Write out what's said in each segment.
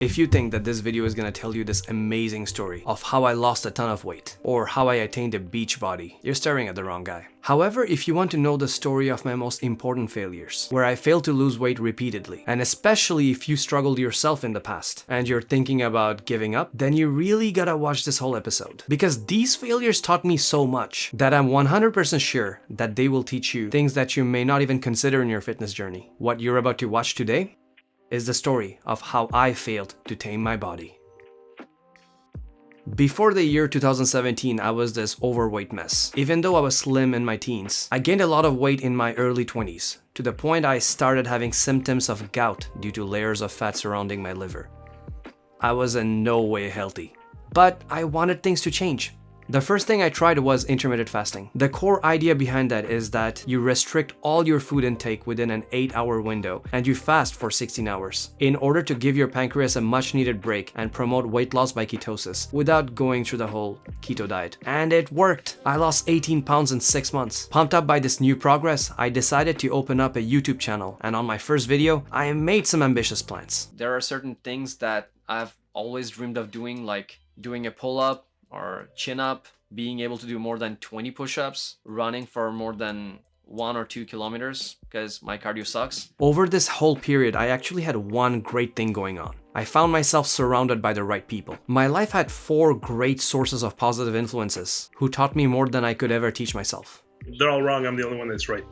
If you think that this video is gonna tell you this amazing story of how I lost a ton of weight or how I attained a beach body, you're staring at the wrong guy. However, if you want to know the story of my most important failures, where I failed to lose weight repeatedly, and especially if you struggled yourself in the past and you're thinking about giving up, then you really gotta watch this whole episode. Because these failures taught me so much that I'm 100% sure that they will teach you things that you may not even consider in your fitness journey. What you're about to watch today is the story of how I failed to tame my body. Before the year 2017, I was this overweight mess. Even though I was slim in my teens, I gained a lot of weight in my early 20s, to the point I started having symptoms of gout due to layers of fat surrounding my liver. I was in no way healthy, but I wanted things to change. The first thing I tried was intermittent fasting. The core idea behind that is that you restrict all your food intake within an 8-hour window and you fast for 16 hours in order to give your pancreas a much needed break and promote weight loss by ketosis without going through the whole keto diet. And it worked. I lost 18 pounds in 6 months. Pumped up by this new progress, I decided to open up a YouTube channel, and on my first video, I made some ambitious plans. There are certain things that I've always dreamed of doing, like doing a pull-up or chin up, being able to do more than 20 push-ups, running for more than 1 or 2 kilometers because my cardio sucks. Over this whole period, I actually had one great thing going on. I found myself surrounded by the right people. My life had 4 great sources of positive influences who taught me more than I could ever teach myself. They're all wrong, I'm the only one that's right.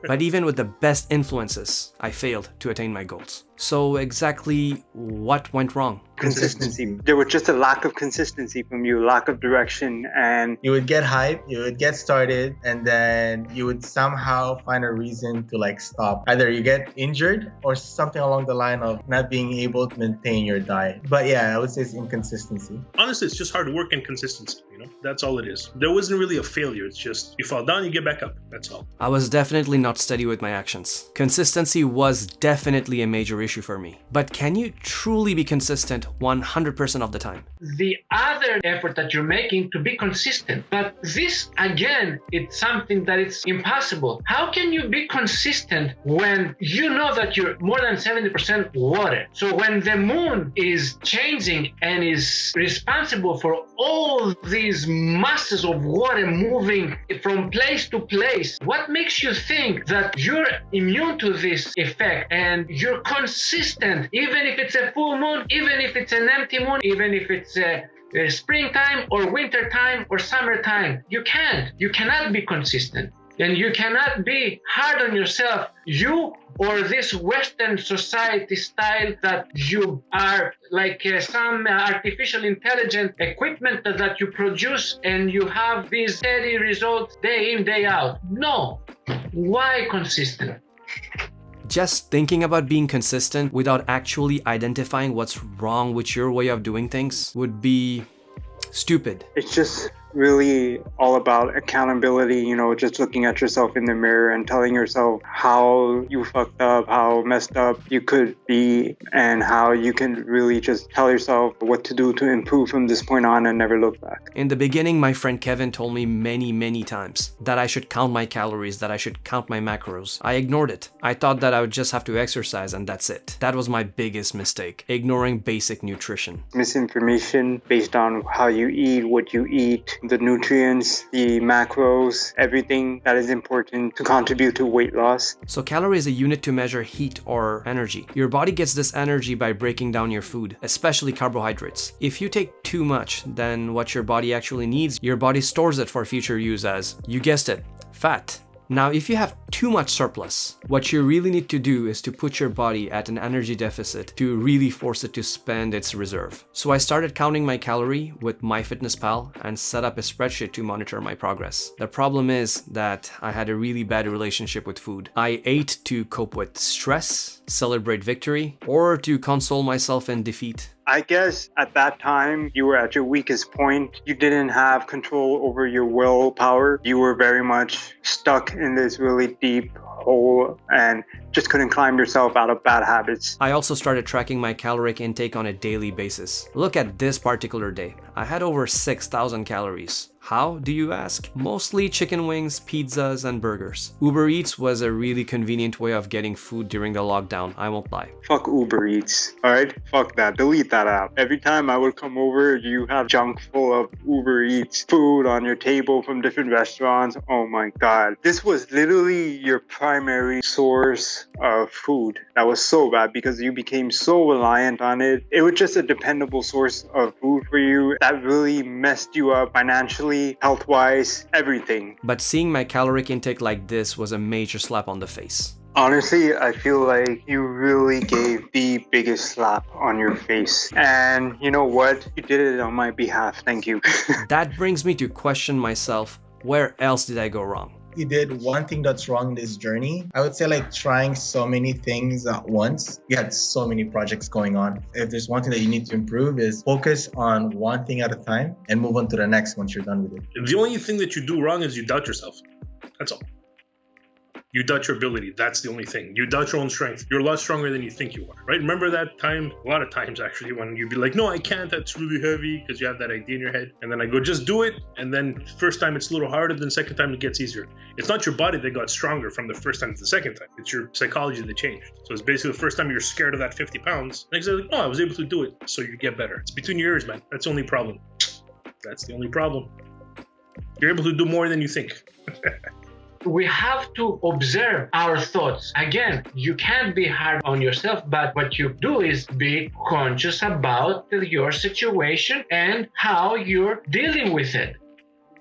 But even with the best influences, I failed to attain my goals. So exactly what went wrong? Consistency. There was just a lack of consistency from you, lack of direction, and you would get hyped, you would get started, and then you would somehow find a reason to stop. Either you get injured or something along the line of not being able to maintain your diet. But yeah, I would say it's inconsistency. Honestly, it's just hard work and consistency, That's all it is. There wasn't really a failure. It's just you fall down, you get back up. That's all. I was definitely not steady with my actions. Consistency was definitely a major issue for me. But can you truly be consistent 100% of the time? The other effort that you're making to be consistent. But this, again, it's something that it's impossible. How can you be consistent when you know that you're more than 70% water? So when the moon is changing and is responsible for all these masses of water moving from place to place, what makes you think that you're immune to this effect and you're consistent, even if it's a full moon, even if it's an empty moon, even if it's springtime or winter time or summertime? You cannot be consistent, and you cannot be hard on yourself. You or this Western society style that you are like some artificial intelligent equipment that you produce and you have these steady results day in, day out. No. Why consistent? Just thinking about being consistent without actually identifying what's wrong with your way of doing things would be stupid. it's just really all about accountability, just looking at yourself in the mirror and telling yourself how you fucked up, how messed up you could be, and how you can really just tell yourself what to do to improve from this point on and never look back. In the beginning, my friend Kevin told me many times that I should count my calories, that I should count my macros. I ignored it. I thought that I would just have to exercise and that's it. That was my biggest mistake, ignoring basic nutrition. Misinformation based on how you eat, what you eat, the nutrients, the macros, everything that is important to contribute to weight loss. So calorie is a unit to measure heat or energy. Your body gets this energy by breaking down your food, especially carbohydrates. If you take too much than what your body actually needs, your body stores it for future use as, you guessed it, fat. Now, if you have too much surplus, what you really need to do is to put your body at an energy deficit to really force it to spend its reserve. So I started counting my calorie with MyFitnessPal and set up a spreadsheet to monitor my progress. The problem is that I had a really bad relationship with food. I ate to cope with stress, celebrate victory, or to console myself in defeat. I guess at that time, you were at your weakest point. You didn't have control over your willpower. You were very much stuck in this really deep hole and just couldn't climb yourself out of bad habits. I also started tracking my caloric intake on a daily basis. Look at this particular day. I had over 6,000 calories. How, do you ask? Mostly chicken wings, pizzas, and burgers. Uber Eats was a really convenient way of getting food during the lockdown, I won't lie. Fuck Uber Eats, alright? Fuck that, delete that app. Every time I would come over, you have junk full of Uber Eats food on your table from different restaurants. Oh my god. This was literally your primary source of food. That was so bad because you became so reliant on it. It was just a dependable source of food for you that really messed you up financially, health-wise, everything. But seeing my caloric intake like this was a major slap on the face. Honestly, I feel like you really gave the biggest slap on your face. And you know what? You did it on my behalf. Thank you. That brings me to question myself, where else did I go wrong? You did one thing that's wrong in this journey. I would say like trying so many things at once. You had so many projects going on. If there's one thing that you need to improve is focus on one thing at a time and move on to the next once you're done with it. The only thing that you do wrong is you doubt yourself. That's all. You doubt your ability. That's the only thing. You doubt your own strength. You're a lot stronger than you think you are, right? Remember that time, a lot of times actually, when you'd be like, no, I can't, that's really heavy, because you have that idea in your head. And then I go, just do it. And then first time it's a little harder, then second time it gets easier. It's not your body that got stronger from the first time to the second time. It's your psychology that changed. So it's basically the first time you're scared of that 50 pounds. Next time, like, oh, I was able to do it. So you get better. It's between your ears, man. That's the only problem. That's the only problem. You're able to do more than you think. We have to observe our thoughts. Again, you can't be hard on yourself, but what you do is be conscious about your situation and how you're dealing with it.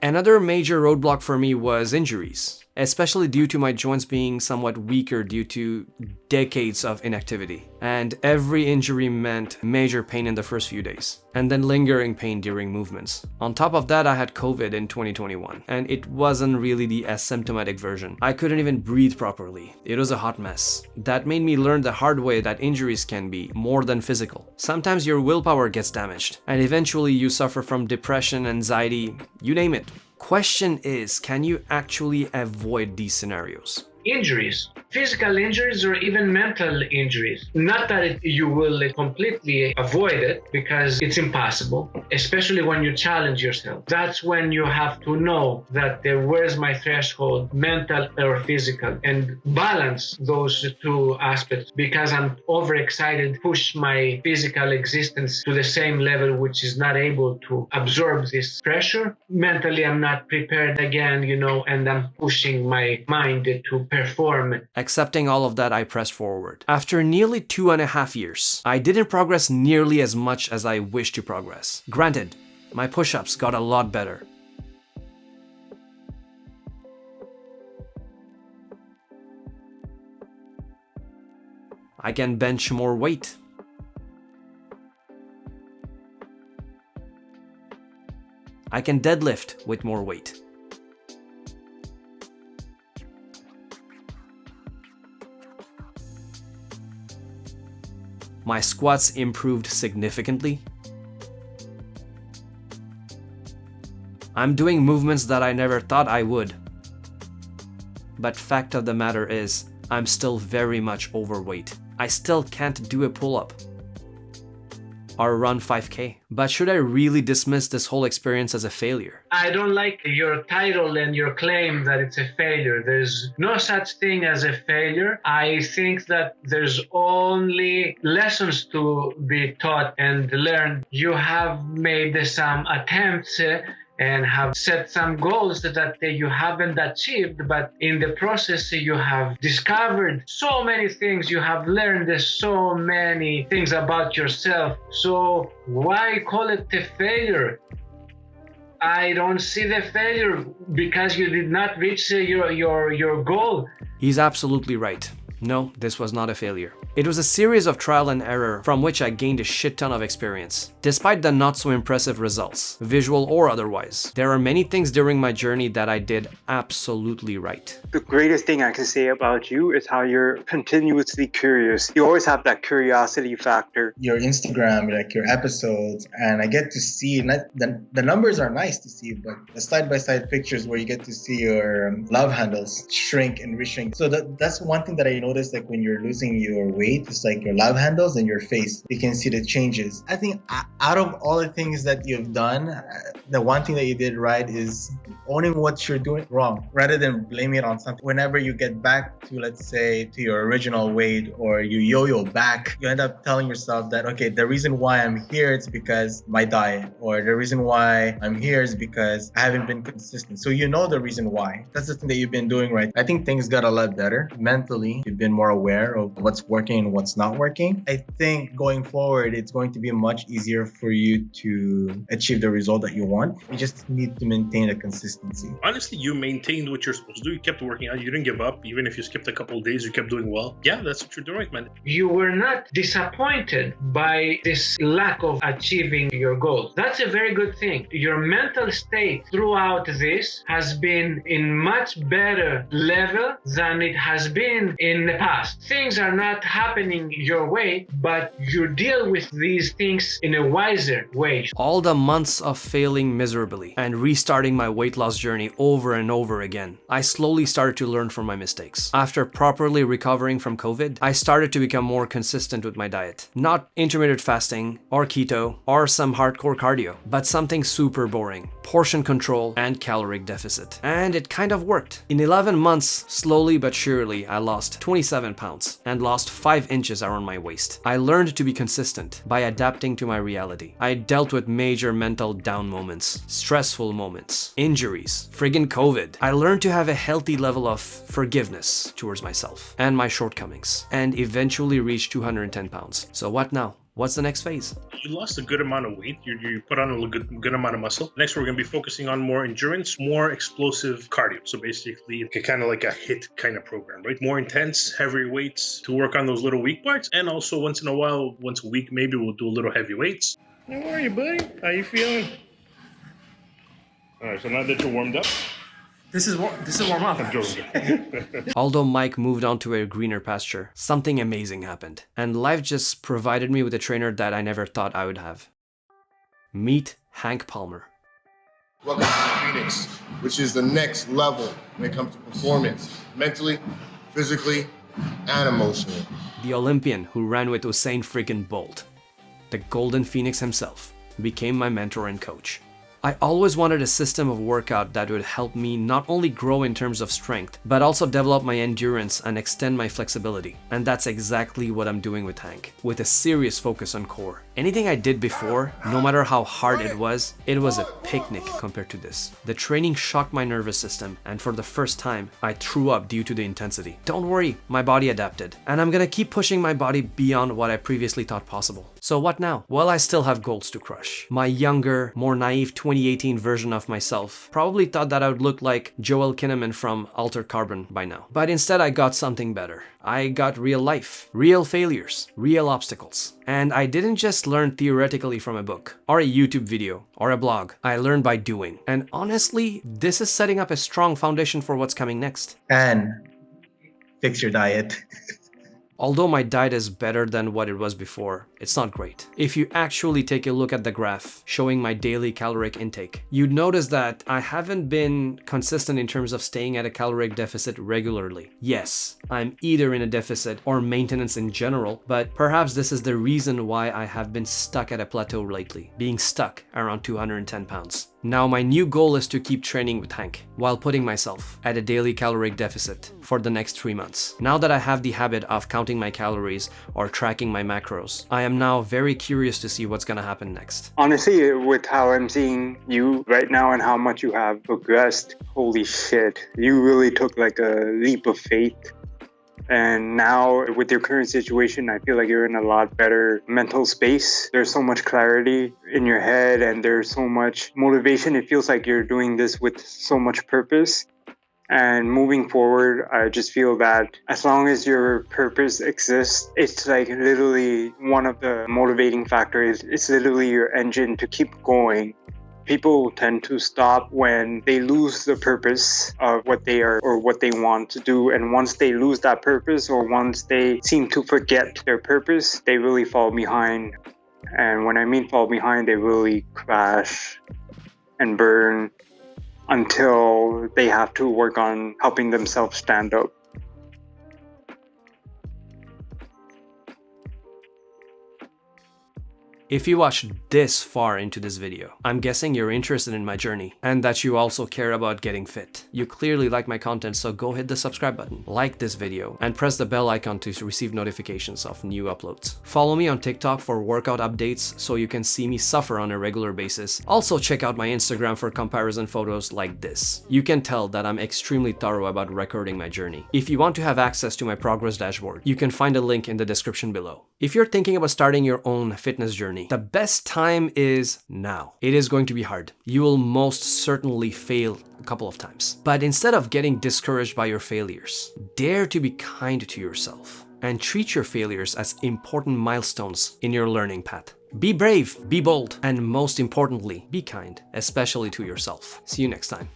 Another major roadblock for me was injuries, especially due to my joints being somewhat weaker due to decades of inactivity. And every injury meant major pain in the first few days, and then lingering pain during movements. On top of that, I had COVID in 2021, and it wasn't really the asymptomatic version. I couldn't even breathe properly. It was a hot mess. That made me learn the hard way that injuries can be more than physical. Sometimes your willpower gets damaged, and eventually you suffer from depression, anxiety, you name it. Question is, can you actually avoid these scenarios? Injuries, physical injuries or even mental injuries. Not that you will completely avoid it, because it's impossible, especially when you challenge yourself. That's when you have to know that where's my threshold, mental or physical, and balance those two aspects. Because I'm overexcited, push my physical existence to the same level, which is not able to absorb this pressure. Mentally, I'm not prepared again, and I'm pushing my mind to perform. Accepting all of that, I pressed forward. After nearly 2.5 years, I didn't progress nearly as much as I wished to progress. Granted, my push-ups got a lot better. I can bench more weight. I can deadlift with more weight. My squats improved significantly. I'm doing movements that I never thought I would. But fact of the matter is, I'm still very much overweight. I still can't do a pull-up or run 5K. But should I really dismiss this whole experience as a failure? I don't like your title and your claim that it's a failure. There's no such thing as a failure. I think that there's only lessons to be taught and learned. You have made some attempts and have set some goals that you haven't achieved, but in the process you have discovered so many things, you have learned so many things about yourself. So why call it a failure? I don't see the failure because you did not reach your goal. He's absolutely right. No, this was not a failure. It was a series of trial and error from which I gained a shit ton of experience. Despite the not so impressive results, visual or otherwise, there are many things during my journey that I did absolutely right. The greatest thing I can say about you is how you're continuously curious. You always have that curiosity factor. Your Instagram, like your episodes, and I get to see, the numbers are nice to see, but the side-by-side pictures where you get to see your love handles shrink and reshrink. So that's one thing that I noticed, like when you're losing your weight, it's like your love handles and your face. You can see the changes. I think out of all the things that you've done, the one thing that you did right is owning what you're doing wrong rather than blaming it on something. Whenever you get back to, let's say, to your original weight or you yo-yo back, you end up telling yourself that, okay, the reason why I'm here is because my diet, or the reason why I'm here is because I haven't been consistent. So you know the reason why. That's the thing that you've been doing right. I think things got a lot better. Mentally, you've been more aware of what's working and what's not working. I think going forward, it's going to be much easier for you to achieve the result that you want. You just need to maintain a consistency. Honestly, you maintained what you're supposed to do. You kept working out. You didn't give up. Even if you skipped a couple of days, you kept doing well. Yeah, that's what you're doing, man. You were not disappointed by this lack of achieving your goals. That's a very good thing. Your mental state throughout this has been in much better level than it has been in the past. Things are not happening your way, but you deal with these things in a wiser way. All the months of failing miserably and restarting my weight loss journey over and over again, I slowly started to learn from my mistakes. After properly recovering from COVID, I started to become more consistent with my diet. Not intermittent fasting or keto or some hardcore cardio, but something super boring. Portion control and caloric deficit. And it kind of worked. In 11 months, slowly but surely, I lost 27 pounds and lost 5 inches around my waist. I learned to be consistent by adapting to my reality. I dealt with major mental down moments, stressful moments, injuries, friggin' COVID. I learned to have a healthy level of forgiveness towards myself and my shortcomings, and eventually reached 210 pounds. So what now? What's the next phase? You lost a good amount of weight. You put on a good amount of muscle. Next, we're going to be focusing on more endurance, more explosive cardio. So basically, kind of like a HIIT kind of program, right? More intense, heavier weights to work on those little weak parts. And also once in a while, once a week, maybe we'll do a little heavy weights. How are you, buddy? How you feeling? All right, so now that you're warmed up. This is warm up. I'm joking. Although Mike moved on to a greener pasture, something amazing happened, and life just provided me with a trainer that I never thought I would have. Meet Hank Palmer. Welcome to Phoenix, which is the next level when it comes to performance, mentally, physically, and emotionally. The Olympian who ran with Usain freaking Bolt, the Golden Phoenix himself, became my mentor and coach. I always wanted a system of workout that would help me not only grow in terms of strength, but also develop my endurance and extend my flexibility. And that's exactly what I'm doing with Hank, with a serious focus on core. Anything I did before, no matter how hard it was a picnic compared to this. The training shocked my nervous system, and for the first time, I threw up due to the intensity. Don't worry, my body adapted, and I'm gonna keep pushing my body beyond what I previously thought possible. So what now? Well, I still have goals to crush. My younger, more naive 2018 version of myself probably thought that I would look like Joel Kinnaman from Altered Carbon by now. But instead I got something better. I got real life, real failures, real obstacles. And I didn't just learn theoretically from a book, or a YouTube video, or a blog. I learned by doing. And honestly, this is setting up a strong foundation for what's coming next. And fix your diet. Although my diet is better than what it was before, it's not great. If you actually take a look at the graph showing my daily caloric intake, you'd notice that I haven't been consistent in terms of staying at a caloric deficit regularly. Yes, I'm either in a deficit or maintenance in general, but perhaps this is the reason why I have been stuck at a plateau lately, being stuck around 210 pounds. Now my new goal is to keep training with Hank while putting myself at a daily caloric deficit for the next 3 months. Now that I have the habit of counting my calories or tracking my macros, I am now very curious to see what's gonna happen next. Honestly, with how I'm seeing you right now and how much you have progressed, holy shit, you really took like a leap of faith. And now with your current situation, I feel like you're in a lot better mental space. There's so much clarity in your head and there's so much motivation. It feels like you're doing this with so much purpose. And moving forward, I just feel that as long as your purpose exists, it's like literally one of the motivating factors. It's literally your engine to keep going. People tend to stop when they lose the purpose of what they are or what they want to do. And once they lose that purpose, or once they seem to forget their purpose, they really fall behind. And when I mean fall behind, they really crash and burn until they have to work on helping themselves stand up. If you watched this far into this video, I'm guessing you're interested in my journey and that you also care about getting fit. You clearly like my content, so go hit the subscribe button, like this video, and press the bell icon to receive notifications of new uploads. Follow me on TikTok for workout updates so you can see me suffer on a regular basis. Also check out my Instagram for comparison photos like this. You can tell that I'm extremely thorough about recording my journey. If you want to have access to my progress dashboard, you can find a link in the description below. If you're thinking about starting your own fitness journey, the best time is now. It is going to be hard. You will most certainly fail a couple of times. But instead of getting discouraged by your failures, dare to be kind to yourself and treat your failures as important milestones in your learning path. Be brave, be bold, and most importantly, be kind, especially to yourself. See you next time.